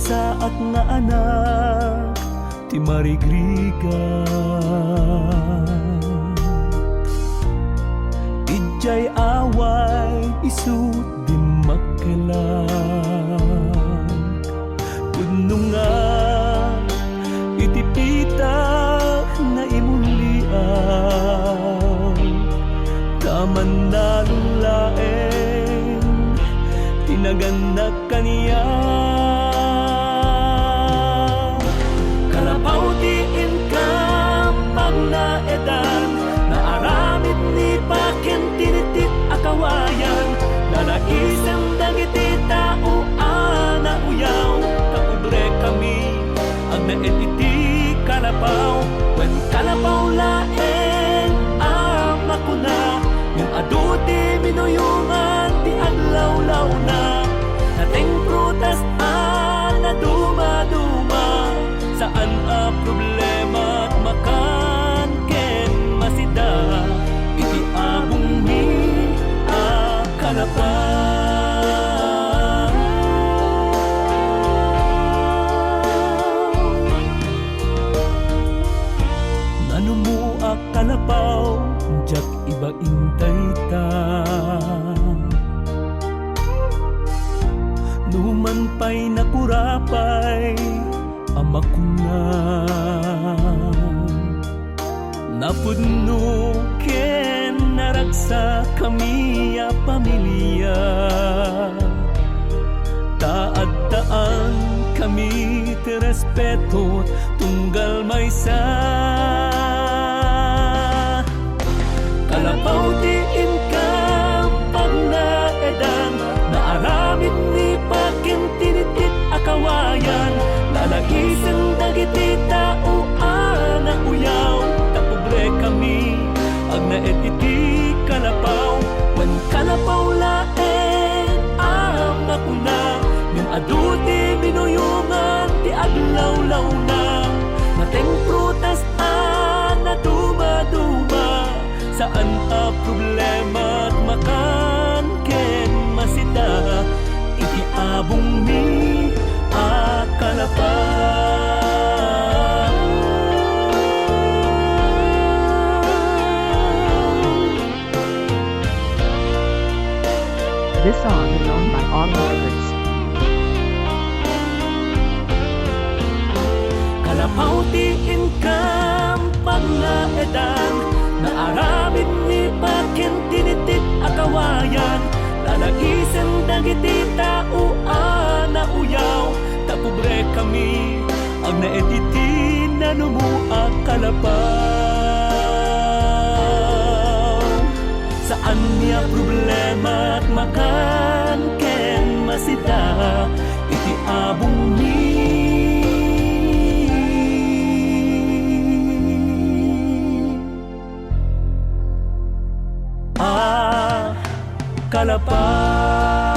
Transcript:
sa at nga anak ti marigriga. Idjay away isu di makelang pudno nga itipita na imulian taman na lulaeng tinaganak kaniya. Kalapaw ti income pag naedan naaramid ni pakin tinitit akawayan nanaisang dagiti tao ana uyaw kapobre kami ang naetiti kalapaw when kalapaw laeng ama ko na yung aduti minuyungan ti aglawlaw na nating prutas na duma-duma saan a problema at makan ken masida iti abong mi a kalapaw. Nano mo a kalapaw jak iba intay ta numan pa'y nakurapay amakungan napudno ken naraksa kami a pamilya taad-taan kami ti respeto tunggal maysa kalapaw ti income pag naedan naaramid ni pakin tinitit akawayan lalagisen dagiti tao ana uyaw tapobre kami ag naed iti kalapaw wen kalapaw laeng ama ko na yung aduti minuyungan ti aglawlaw na nateng prutas na duma-duma saan a problema at makan ken masita iti abong mi a kalapaw. This song is owned by Audio Records. Kalapaw ti income pag naedan naaramid ni pakin tinitit akawayan lalagisen dagiti tao ana uyaw tapobre kami ag naetiti nanumu a kalapaw saan niya problema at makan ken masita iti abong ni kalapaw.